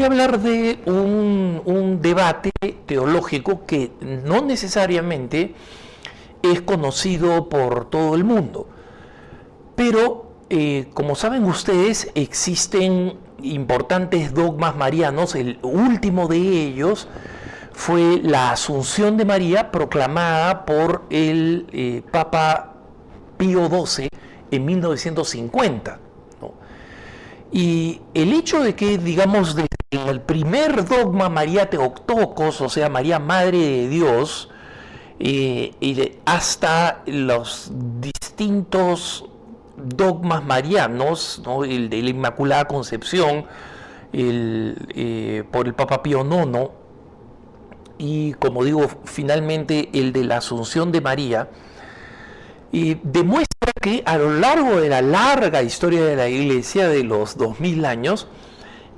voy a hablar de un debate teológico que no necesariamente es conocido por todo el mundo, pero como saben ustedes, existen importantes dogmas marianos. El último de ellos fue la Asunción de María, proclamada por el Papa Pío XII en 1950, ¿no? Y el hecho de que, digamos, desde el primer dogma María Theotokos, o sea, María Madre de Dios, hasta los distintos dogmas marianos, ¿no? El de la Inmaculada Concepción, por el Papa Pío IX, y como digo, finalmente el de la Asunción de María, demuestra que a lo largo de la larga historia de la Iglesia, de los 2000 años,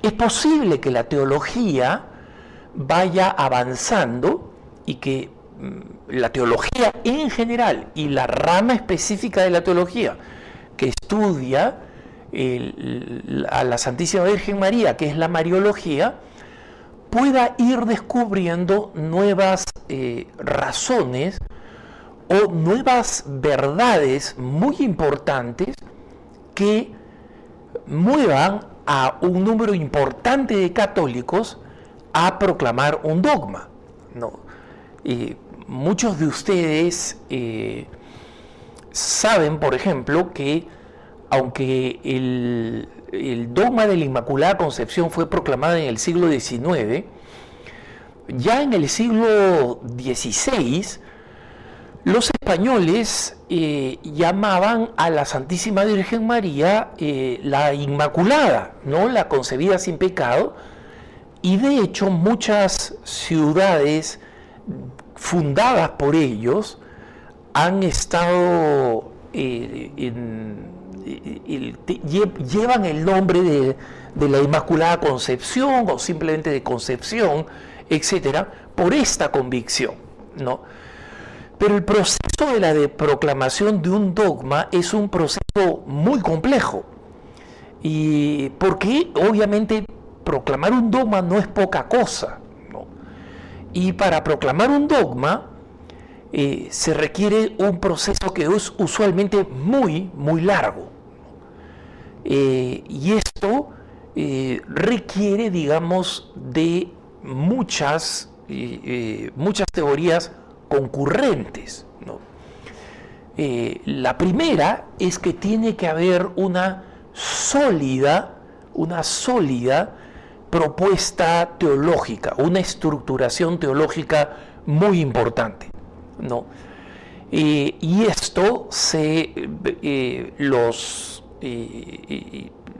es posible que la teología vaya avanzando y que la teología en general y la rama específica de la teología que estudia a la Santísima Virgen María, que es la Mariología, pueda ir descubriendo nuevas razones o nuevas verdades muy importantes que muevan a un número importante de católicos a proclamar un dogma, ¿no? Muchos de ustedes saben, por ejemplo, que aunque el dogma de la Inmaculada Concepción fue proclamado en el siglo XIX, ya en el siglo XVI los españoles llamaban a la Santísima Virgen María la Inmaculada, ¿no? La concebida sin pecado, y de hecho muchas ciudades fundadas por ellos han estado llevan el nombre de la Inmaculada Concepción o simplemente de Concepción, etcétera, por esta convicción, ¿no? Pero el proceso de la proclamación de un dogma es un proceso muy complejo, y porque obviamente proclamar un dogma no es poca cosa, ¿no? Y para proclamar un dogma se requiere un proceso que es usualmente muy, muy largo. Y esto requiere, digamos, de muchas teorías concurrentes, ¿no? La primera es que tiene que haber una sólida propuesta teológica, una estructuración teológica muy importante, ¿no? Y esto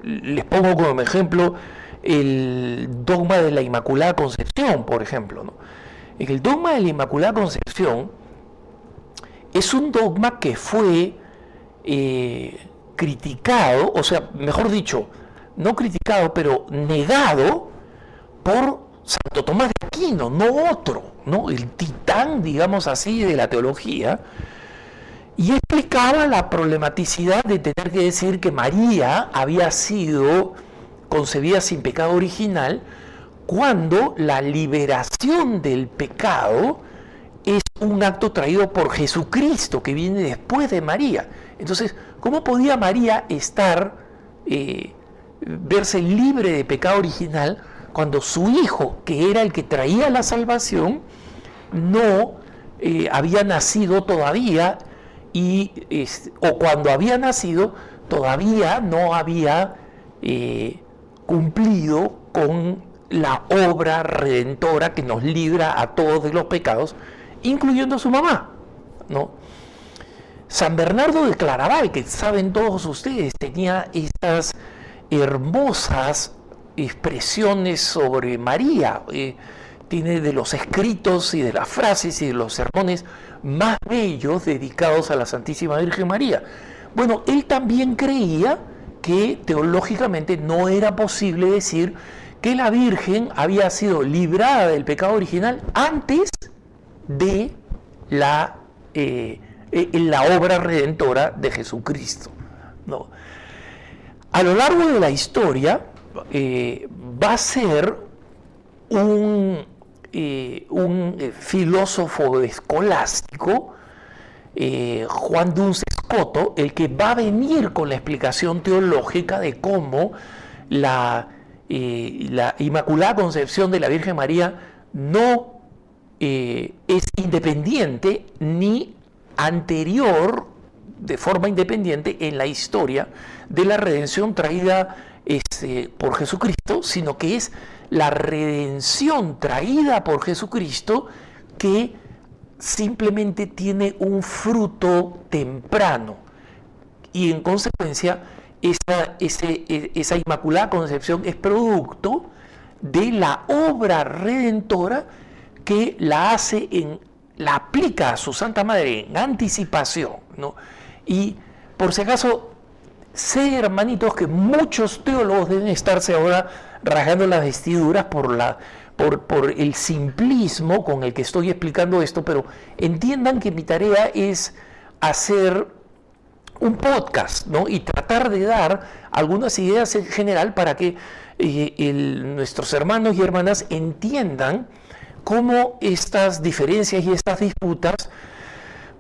les pongo como ejemplo el dogma de la Inmaculada Concepción, por ejemplo, ¿no? El dogma de la Inmaculada Concepción es un dogma que fue criticado, o sea, mejor dicho, no criticado, pero negado por Santo Tomás de Aquino, no otro, ¿no? El titán, digamos así, de la teología, y explicaba la problematicidad de tener que decir que María había sido concebida sin pecado original, cuando la liberación del pecado es un acto traído por Jesucristo, que viene después de María. Entonces, ¿cómo podía María verse libre de pecado original cuando su hijo, que era el que traía la salvación, no había nacido todavía, o cuando había nacido todavía no había cumplido con la obra redentora que nos libra a todos de los pecados, incluyendo a su mamá, ¿no? San Bernardo de Claraval, que saben todos ustedes, tenía estas hermosas expresiones sobre María. Tiene de los escritos y de las frases y de los sermones más bellos dedicados a la Santísima Virgen María. Bueno, él también creía que teológicamente no era posible decir que la Virgen había sido librada del pecado original antes de la obra redentora de Jesucristo, ¿no? A lo largo de la historia va a ser un filósofo escolástico, Juan Duns Scoto, el que va a venir con la explicación teológica de cómo la Inmaculada Concepción de la Virgen María no es independiente ni anterior de forma independiente en la historia de la redención traída por Jesucristo, sino que es la redención traída por Jesucristo que simplemente tiene un fruto temprano y en consecuencia esa Inmaculada Concepción es producto de la obra redentora que la aplica a su Santa Madre en anticipación, ¿no? Y por si acaso, sé, hermanitos, que muchos teólogos deben estarse ahora rasgando las vestiduras por el simplismo con el que estoy explicando esto, pero entiendan que mi tarea es hacer un podcast, ¿no? Y tratar de dar algunas ideas en general para que nuestros hermanos y hermanas entiendan cómo estas diferencias y estas disputas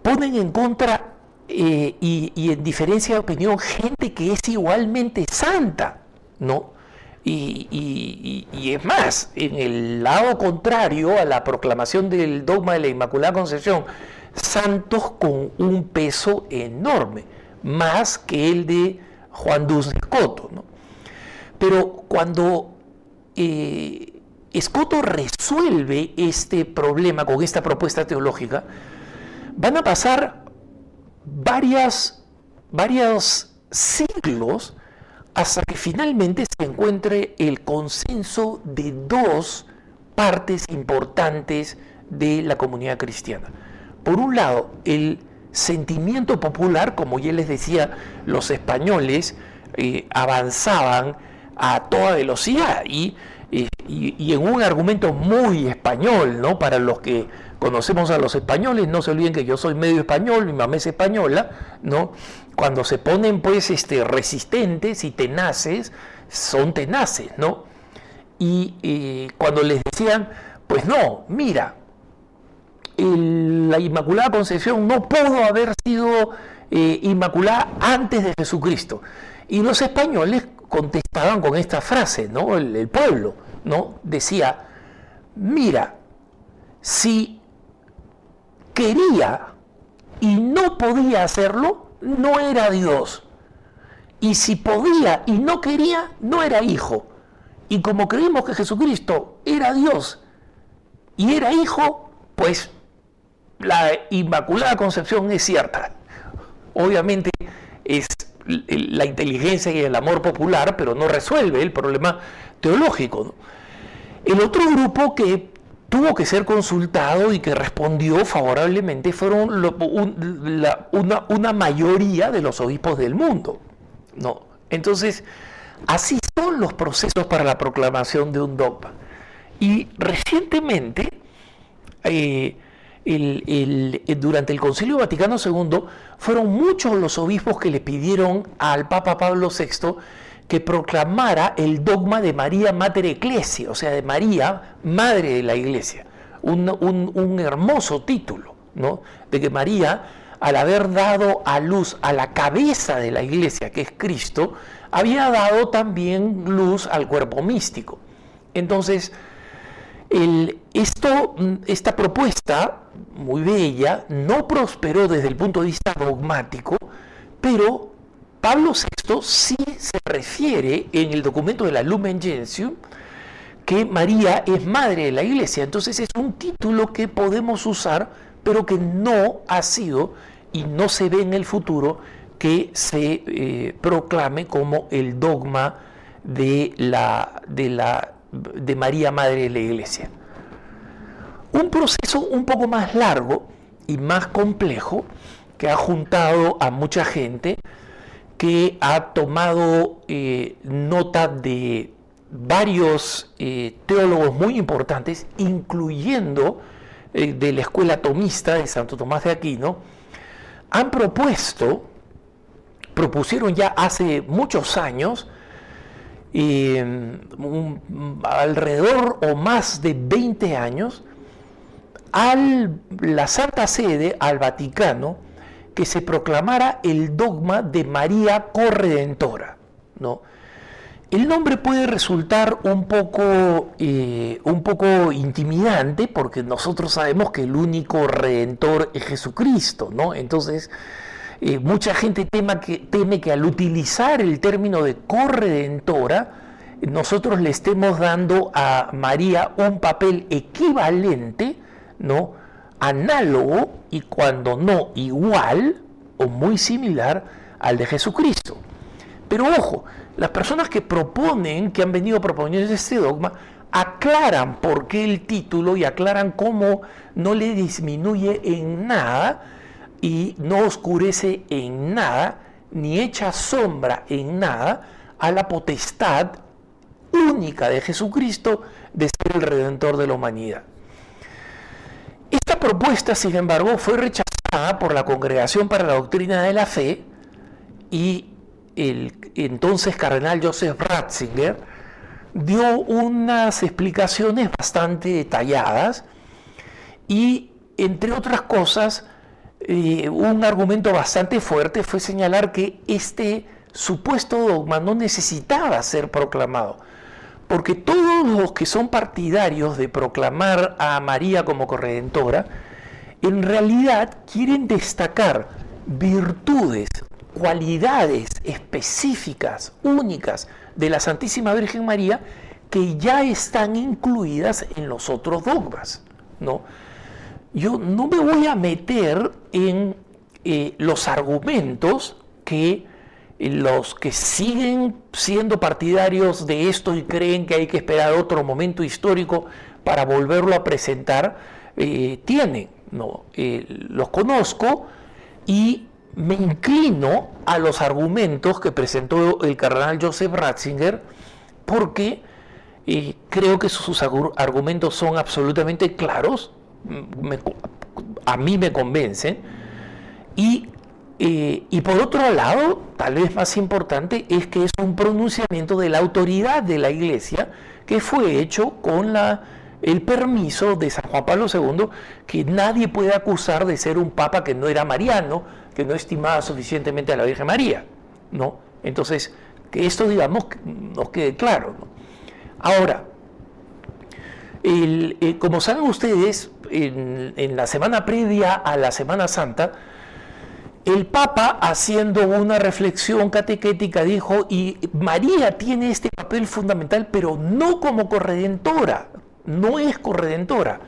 ponen en contra y en diferencia de opinión gente que es igualmente santa, ¿no? Y es más, en el lado contrario a la proclamación del dogma de la Inmaculada Concepción, santos con un peso enorme, más que el de Juan Duns Scoto, ¿no? Pero cuando Scoto resuelve este problema con esta propuesta teológica, van a pasar varios siglos hasta que finalmente se encuentre el consenso de dos partes importantes de la comunidad cristiana. Por un lado, el sentimiento popular, como ya les decía, los españoles avanzaban a toda velocidad y en un argumento muy español, ¿no? Para los que conocemos a los españoles, no se olviden que yo soy medio español, mi mamá es española, ¿no? Cuando se ponen pues resistentes y tenaces, son tenaces, ¿no? Y cuando les decían, pues no, mira, la Inmaculada Concepción no pudo haber sido inmaculada antes de Jesucristo. Y los españoles contestaban con esta frase, ¿no? El pueblo, ¿no? Decía, mira, si quería y no podía hacerlo, no era Dios. Y si podía y no quería, no era hijo. Y como creemos que Jesucristo era Dios y era hijo, pues la Inmaculada Concepción es cierta. Obviamente es la inteligencia y el amor popular, pero no resuelve el problema teológico, ¿no? El otro grupo que tuvo que ser consultado y que respondió favorablemente fueron una mayoría de los obispos del mundo, ¿no? Entonces, así son los procesos para la proclamación de un dogma. Y recientemente, durante el Concilio Vaticano II, fueron muchos los obispos que le pidieron al Papa Pablo VI que proclamara el dogma de María Mater Ecclesiae, o sea, de María, Madre de la Iglesia. Un hermoso título, ¿no? De que María, al haber dado a luz a la cabeza de la Iglesia, que es Cristo, había dado también luz al cuerpo místico. Entonces, esta propuesta, muy bella, no prosperó desde el punto de vista dogmático, pero Pablo VI sí se refiere en el documento de la Lumen Gentium que María es madre de la Iglesia. Entonces es un título que podemos usar, pero que no ha sido y no se ve en el futuro que se proclame como el dogma de María, madre de la Iglesia. Un proceso un poco más largo y más complejo que ha juntado a mucha gente, que ha tomado nota de varios teólogos muy importantes, incluyendo de la escuela tomista de Santo Tomás de Aquino, han propusieron ya hace muchos años alrededor o más de 20 años, a la Santa Sede, al Vaticano, que se proclamara el dogma de María corredentora, ¿no? El nombre puede resultar un poco intimidante, porque nosotros sabemos que el único redentor es Jesucristo, ¿no? Entonces, mucha gente teme que al utilizar el término de corredentora, nosotros le estemos dando a María un papel equivalente, ¿no?, análogo, y cuando no igual o muy similar al de Jesucristo. Pero ojo, las personas que han venido proponiendo este dogma, aclaran por qué el título y aclaran cómo no le disminuye en nada y no oscurece en nada, ni echa sombra en nada a la potestad única de Jesucristo de ser el Redentor de la humanidad. Esta propuesta, sin embargo, fue rechazada por la Congregación para la Doctrina de la Fe, y el entonces cardenal Joseph Ratzinger dio unas explicaciones bastante detalladas y, entre otras cosas, un argumento bastante fuerte fue señalar que este supuesto dogma no necesitaba ser proclamado, porque todos los que son partidarios de proclamar a María como corredentora, en realidad quieren destacar virtudes, cualidades específicas, únicas de la Santísima Virgen María, que ya están incluidas en los otros dogmas, ¿no? Yo no me voy a meter en los argumentos que los que siguen siendo partidarios de esto y creen que hay que esperar otro momento histórico para volverlo a presentar, tienen, ¿no? Los conozco y me inclino a los argumentos que presentó el cardenal Joseph Ratzinger, porque creo que sus argumentos son absolutamente claros, a mí me convencen, y por otro lado, tal vez más importante, es que es un pronunciamiento de la autoridad de la Iglesia que fue hecho con el permiso de San Juan Pablo II, que nadie puede acusar de ser un papa que no era mariano, que no estimaba suficientemente a la Virgen María, ¿no? Entonces, que esto, digamos, nos quede claro, ¿no? Ahora, como saben ustedes, en la semana previa a la Semana Santa, el Papa, haciendo una reflexión catequética, dijo: y María tiene este papel fundamental, pero no como corredentora, no es corredentora.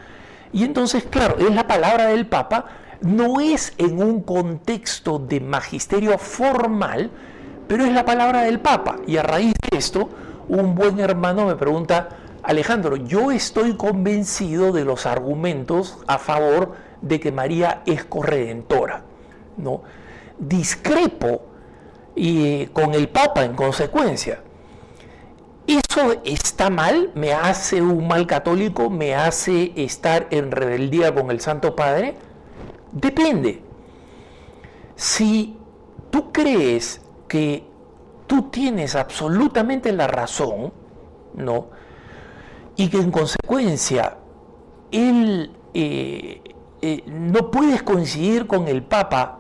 Y entonces, claro, es la palabra del Papa, no es en un contexto de magisterio formal, pero es la palabra del Papa. Y a raíz de esto, un buen hermano me pregunta: Alejandro, yo estoy convencido de los argumentos a favor de que María es corredentora, ¿no? Discrepo con el Papa en consecuencia. ¿Eso está mal? ¿Me hace un mal católico? ¿Me hace estar en rebeldía con el Santo Padre? Depende. Si tú crees que tú tienes absolutamente la razón, ¿no?, y que en consecuencia él no puedes coincidir con el Papa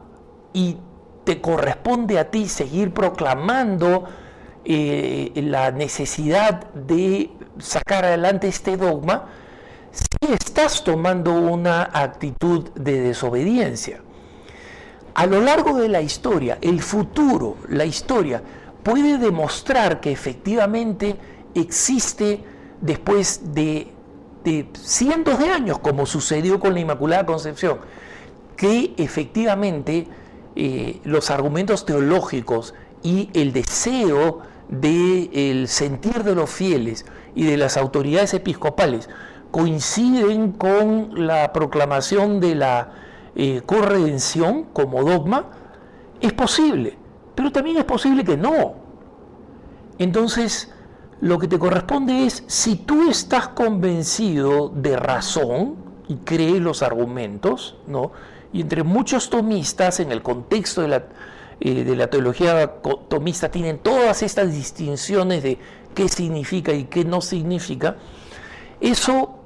y te corresponde a ti seguir proclamando la necesidad de sacar adelante este dogma, sí estás tomando una actitud de desobediencia. A lo largo de la historia, el futuro, la historia, puede demostrar que efectivamente existe, después de cientos de años, como sucedió con la Inmaculada Concepción, que efectivamente los argumentos teológicos y el deseo del sentir de los fieles y de las autoridades episcopales coinciden con la proclamación de la corredención como dogma. Es posible, pero también es posible que no. Entonces, lo que te corresponde es, si tú estás convencido de razón y crees los argumentos, ¿no?, y entre muchos tomistas, en el contexto de la teología tomista, tienen todas estas distinciones de qué significa y qué no significa, eso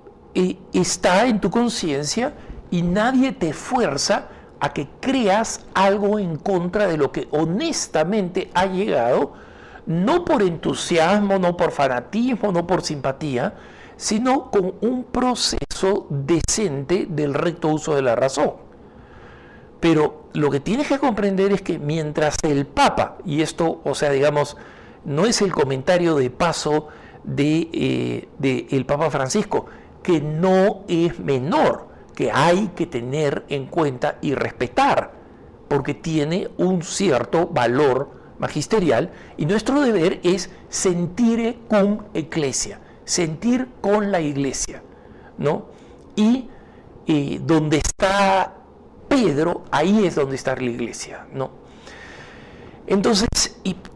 está en tu conciencia y nadie te fuerza a que creas algo en contra de lo que honestamente ha llegado, no por entusiasmo, no por fanatismo, no por simpatía, sino con un proceso decente del recto uso de la razón. Pero lo que tienes que comprender es que mientras el Papa, y esto, o sea, digamos, no es el comentario de paso de el Papa Francisco, que no es menor, que hay que tener en cuenta y respetar, porque tiene un cierto valor magisterial, y nuestro deber es sentire cum ecclesia, sentir con la iglesia, ¿no? Y donde está Pedro, ahí es donde está la iglesia, ¿no? Entonces,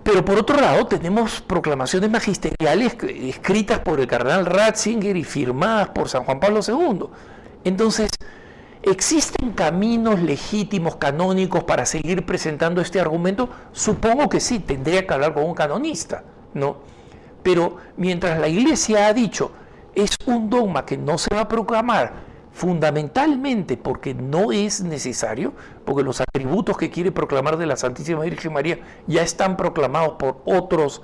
pero por otro lado tenemos proclamaciones magisteriales escritas por el cardenal Ratzinger y firmadas por San Juan Pablo II. Entonces, ¿existen caminos legítimos, canónicos para seguir presentando este argumento? Supongo que sí, tendría que hablar con un canonista, ¿no? Pero mientras la Iglesia ha dicho, es un dogma que no se va a proclamar, fundamentalmente porque no es necesario, porque los atributos que quiere proclamar de la Santísima Virgen María ya están proclamados por otros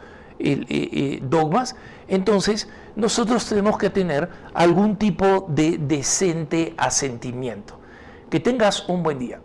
dogmas, entonces nosotros tenemos que tener algún tipo de decente asentimiento. Que tengas un buen día.